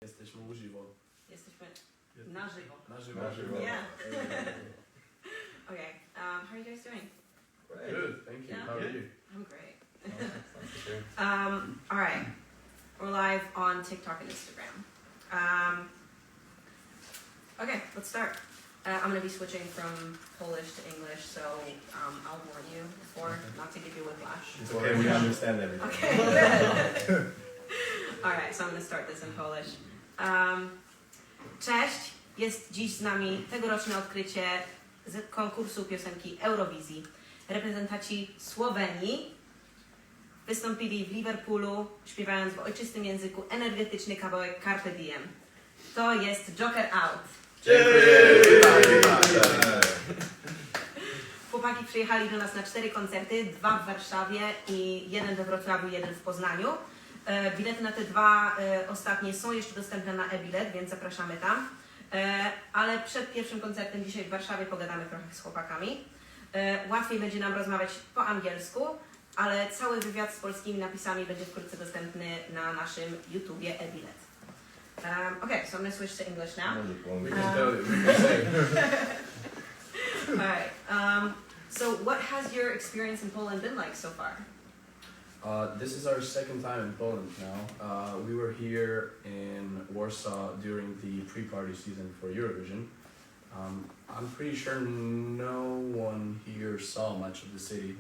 Jesteśmy u żywo. Jesteśmy na żywo. Na żywo. Yeah. Okay. How are you guys doing? Great. Good, thank you. Yeah. How are you? I'm great. All right. We're live on TikTok and Instagram. Okay, let's start. I'm going to be switching from Polish to English, so I'll warn you before, not to give you whiplash. It's okay, we understand everything. Okay, good. All right, so I'm going to start this in Polish. Cześć, jest dziś z nami tegoroczne odkrycie z konkursu piosenki Eurowizji. Reprezentanci Słowenii wystąpili w Liverpoolu, śpiewając w ojczystym języku energetyczny kawałek Carpe Diem. To jest Joker Out. Chłopaki przyjechali do nas na 4 koncerty, 2 w Warszawie i 1 we Wrocławiu, 1 w Poznaniu. Bilety na te 2 ostatnie są jeszcze dostępne na eBilet, więc zapraszamy tam. Ale przed pierwszym koncertem dzisiaj w Warszawie pogadamy trochę z chłopakami. Łatwiej będzie nam rozmawiać po angielsku, ale cały wywiad z polskimi napisami będzie wkrótce dostępny na naszym YouTubie eBilet. Okay, so I'm going to switch to English now. We can tell you. We can say. Alright, so what has your experience in Poland been like so far? This is our second time in Poland now. We were here in Warsaw during the pre-party season for Eurovision. I'm pretty sure no one here saw much of the city.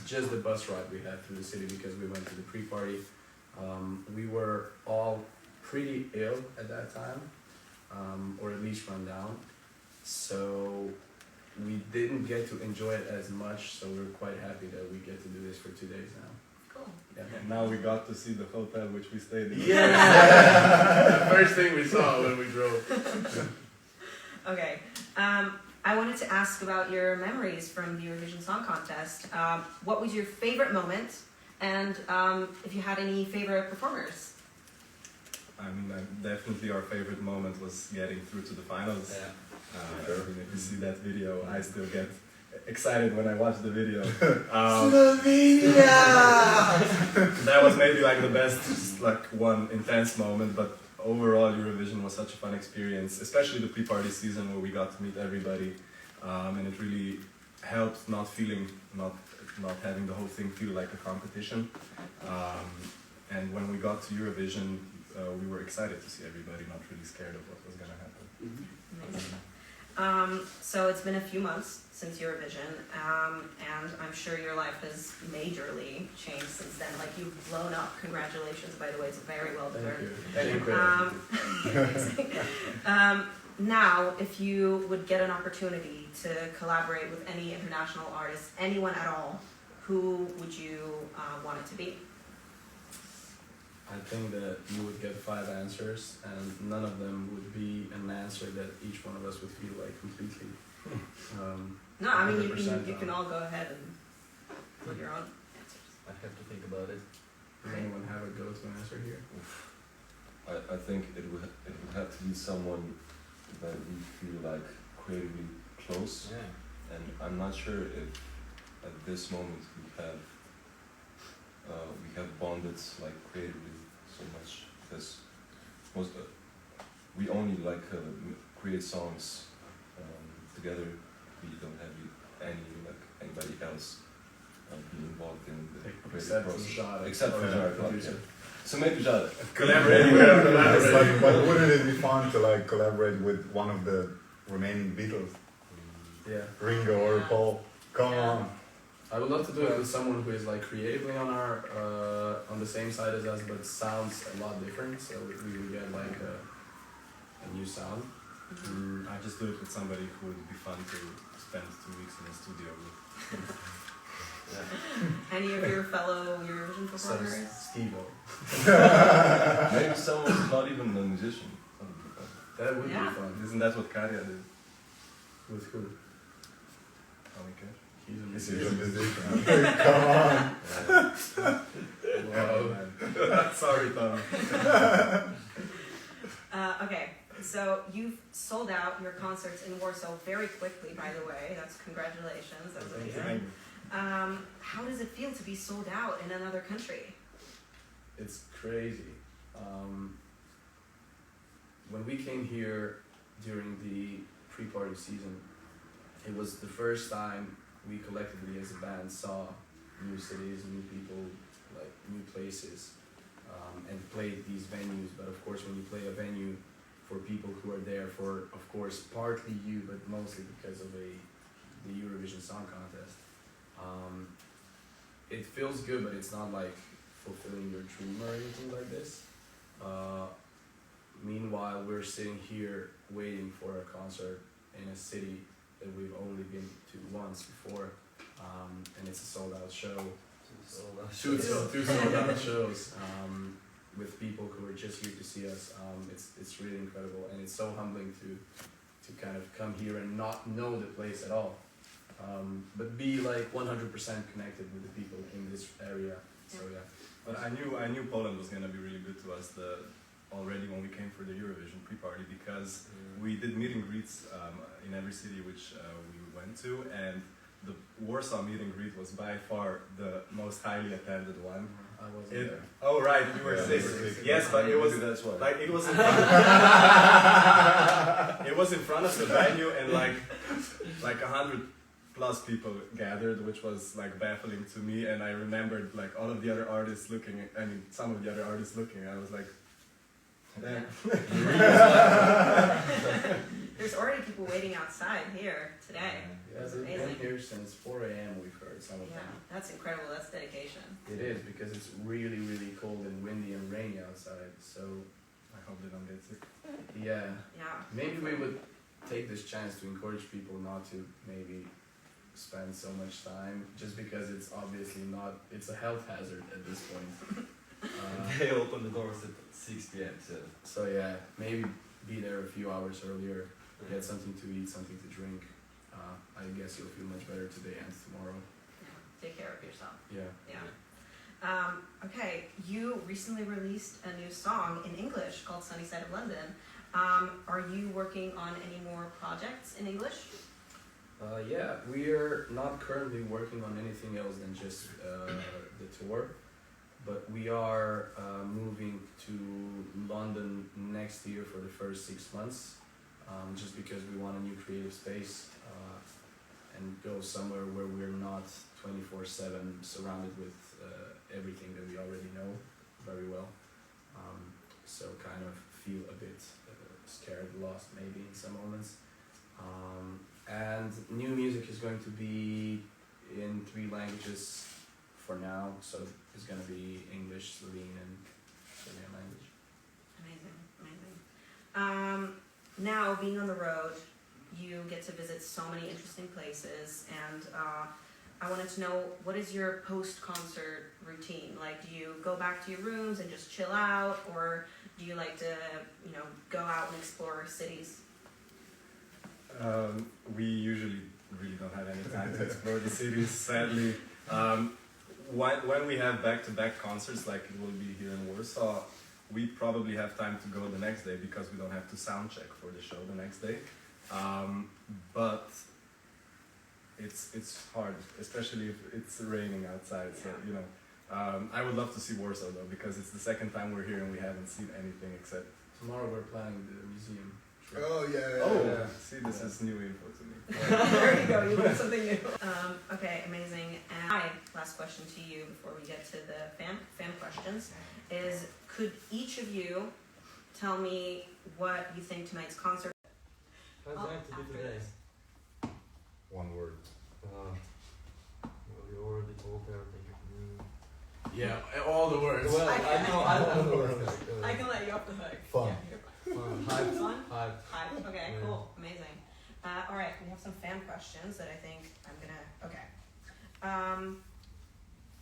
Just the bus ride we had through the city because we went to the pre-party. We were all pretty ill at that time, or at least run down. So we didn't get to enjoy it as much, so we're quite happy that we get to do this for 2 days now. Cool. Yeah. And now we got to see the hotel which we stayed in. Yeah! The first thing we saw when we drove. Okay, I wanted to ask about your memories from the Eurovision Song Contest. What was your favorite moment, and if you had any favorite performers? I mean, definitely our favorite moment was getting through to the finals. Yeah. If you see that video, I still get excited when I watch the video. That was maybe like the best, just like one intense moment, but overall Eurovision was such a fun experience, especially the pre-party season where we got to meet everybody, and it really helped not having the whole thing feel like a competition. And when we got to Eurovision, we were excited to see everybody, not really scared of what was going to happen. Amazing. So it's been a few months since Eurovision, and I'm sure your life has majorly changed since then. Like, you've blown up. Congratulations, by the way. It's very well deserved. Thank you. Now, if you would get an opportunity to collaborate with any international artist, anyone at all, who would you want it to be? I think that you would get 5 answers, and none of them would be an answer that each one of us would feel like completely. No, I mean, you 100% can all go ahead and put your own answers. I have to think about it. Does anyone have a go-to answer here? I think it would have to be someone that we feel like creatively close, Yeah. and I'm not sure if at this moment we have bonded like creatively so much, because we only like create songs together. We don't have anybody else be involved in the creative process. Except for Jarek. So maybe Jarek. Collaborate. But wouldn't it be fun to like collaborate with one of the remaining Beatles? Yeah. Ringo or Paul? Come on. I would love to do it with someone who is like creatively on our on the same side as us, but sounds a lot different. So we would get like a new sound. I just do it with somebody who would be fun to spend 2 weeks in the studio with. Any of your fellow Eurovision performers? Steve-O. Maybe someone who's not even a musician. That would Yeah. be fun. Isn't that what Karja did? With who? Okay. He's a He's musician. a musician. Come on. Wow. Sorry, Tom. Okay, so you've sold out your concerts in Warsaw very quickly, by the way. That's congratulations. That's amazing. Thank How does it feel to be sold out in another country? It's crazy. When we came here during the pre-party season, it was the first time we collectively as a band saw new cities, new people, like new places, and played these venues. But of course, when you play a venue for people who are there for, of course, partly you, but mostly because of the Eurovision Song Contest, it feels good, but it's not like fulfilling your dream or anything like this. Meanwhile, we're sitting here waiting for a concert in a city that we've only been to once before, and it's a sold-out show. Two sold-out shows with people who are just here to see us. It's really incredible, and it's so humbling to kind of come here and not know the place at all, but be like 100% connected with the people in this area. So yeah. But I knew Poland was gonna be really good to us already when we came for the Eurovision pre-party, because we did meet and greets in every city which we went to, and the Warsaw meet and greet was by far the most highly attended one. I wasn't there. Oh right, you were sick. Yes, but it was that's why. like it was in front it was in front of the venue, and like 100+ people gathered, which was like baffling to me. And I remembered like all of the other artists looking at, I mean some of the other artists looking. I was like, damn. There's already people waiting outside here today. Yeah, they've been here since 4 a.m. We've heard some of Yeah, them. that's incredible. That's dedication. It is, because it's really, really cold and windy and rainy outside. So I hope they don't get sick. yeah, Yeah. maybe we would take this chance to encourage people not to maybe spend so much time, just because it's obviously not. It's a health hazard at this point. They open the doors at 6 p.m. So yeah, maybe be there a few hours earlier, get something to eat, something to drink. I guess you'll feel much better today and tomorrow. Take care of yourself. Yeah. Yeah. Okay, you recently released a new song in English called Sunny Side of London. Are you working on any more projects in English? Yeah, we're not currently working on anything else than just the tour, but we are moving to London next year for the first 6 months, just because we want a new creative space and go somewhere where we're not 24/7 surrounded with everything that we already know very well. So kind of feel a bit scared, lost maybe in some moments. And new music is going to be in 3 languages for now, so it's going to be English, Slovene, and Serbian language. Amazing, amazing. Now, being on the road, you get to visit so many interesting places, and I wanted to know, what is your post-concert routine? Like, do you go back to your rooms and just chill out, or do you like to, go out and explore cities? We usually really don't have any time to explore the cities, sadly. When we have back-to-back concerts, like it will be here in Warsaw, we probably have time to go the next day because we don't have to sound check for the show the next day. But it's hard, especially if it's raining outside. So I would love to see Warsaw though, because it's the second time we're here and we haven't seen anything except. Tomorrow we're planning the museum trip. Oh yeah. Yeah. See, this is new info to me. There you go, you learned something new. Okay, amazing. And my last question to you before we get to the fan questions is, could each of you tell me what you think tonight's concert? How's it going to be today? One word. Well, you already told everything. Yeah, all the words. Well, I know the words. I can let you off the hook. Fun. Yeah, you're fine. Fun. Hype. Fun? Hype. Hype. Okay, Yeah. cool, amazing. All right, we have some fan questions that I think I'm gonna. Okay.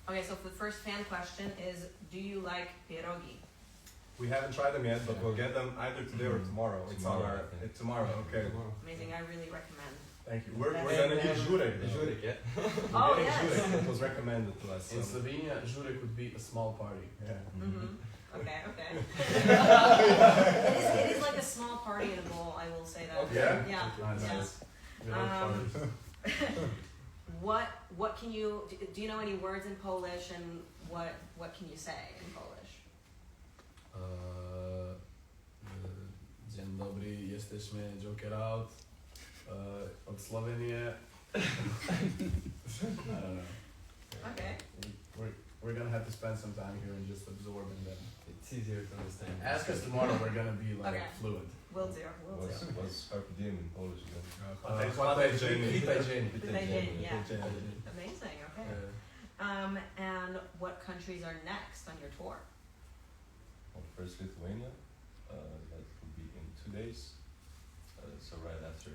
Okay, so for the first fan question is, do you like pierogi? We haven't tried them yet, but we'll get them either today or tomorrow. It's on our tomorrow. Okay. Amazing, I really recommend. Thank you. We're gonna eat żurek. Żurek, yeah. Oh, We're getting yes. żurek. It was recommended to us. In so- Slovenia, žurek would be a small party. Yeah. Mm-hmm. Okay, okay. it is like a small party in a bowl, I will say that. Okay. Yeah? Yeah. Nice. Yeah. We love parties. What can you do? You know any words in Polish, and what can you say in Polish? Dzień dobry, jesteśmy Joker Out od Slovenie. I don't know. Okay. We're gonna have to spend some time here and just absorb and then It's easier to understand. ask us tomorrow. We're gonna be like Okay. fluent. Will do, will do. What's carpe diem in Polish again? Witaj dzień. Witaj dzień, yeah. Witaj dzień. Amazing, okay. And what countries are next on your tour? Well, first Lithuania, that will be in 2 days. So right after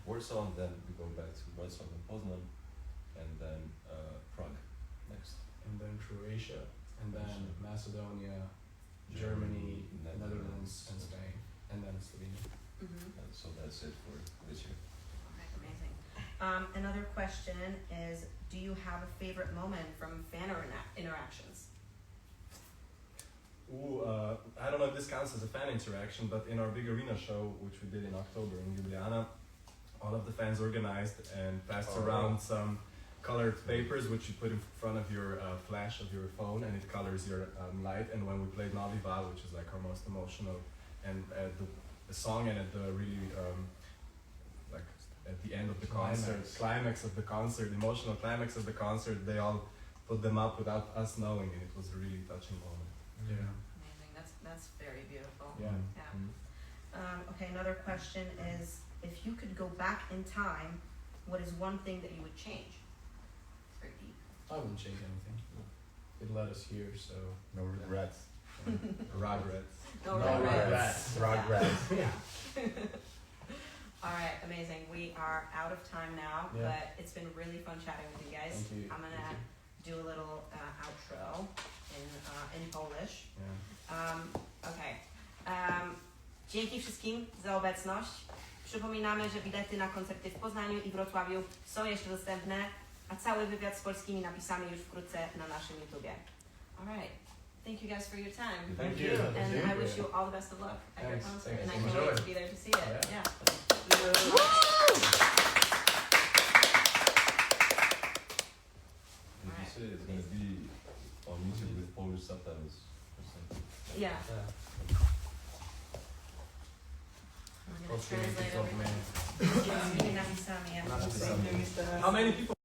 Warsaw, then we go back to Wrocław and Poznan, and then Prague next. And then Croatia, and then Macedonia, Germany, Netherlands, and Spain, and then Slovenia. Mm-hmm. So that's it for this year. Right, amazing. Another question is, do you have a favorite moment from fan interactions? I don't know if this counts as a fan interaction, but in our big arena show, which we did in October in Ljubljana, all of the fans organized and passed around some colored papers, which you put in front of your flash of your phone, and it colors your light. And when we played Novi Val, which is like our most emotional, and the song, and at the really like at the end of the concert, climax of the concert, emotional climax of the concert, they all put them up without us knowing, and it was a really touching moment. Yeah. Amazing, that's very beautiful. Yeah. Yeah. Okay, another question is, if you could go back in time, what is one thing that you would change? It's very deep. I wouldn't change anything. It led us here, so No regrets. regrets. No regrets. Regrets. Yeah. All right, amazing. We are out of time now, Yeah. but it's been really fun chatting with you guys. Thank you. I'm gonna do a little outro in Polish. Yeah. Okay. Dzięki wszystkim za obecność. Przypominamy, że bilety na koncerty w Poznaniu i Wrocławiu są jeszcze dostępne, a cały wywiad z polskimi napisami już wkrótce na naszym YouTubie. All right. Thank you guys for your time. Thank you. And Thank you. I wish you all the best of luck at your Thanks. concert. Thanks. And I can't Enjoy. wait to be there to see it. Yeah. Did you say it's going to be on YouTube with Polish subtitles or something? Yeah. I'm gonna translate everything. Man. Napisami, yeah. Napisami. How many people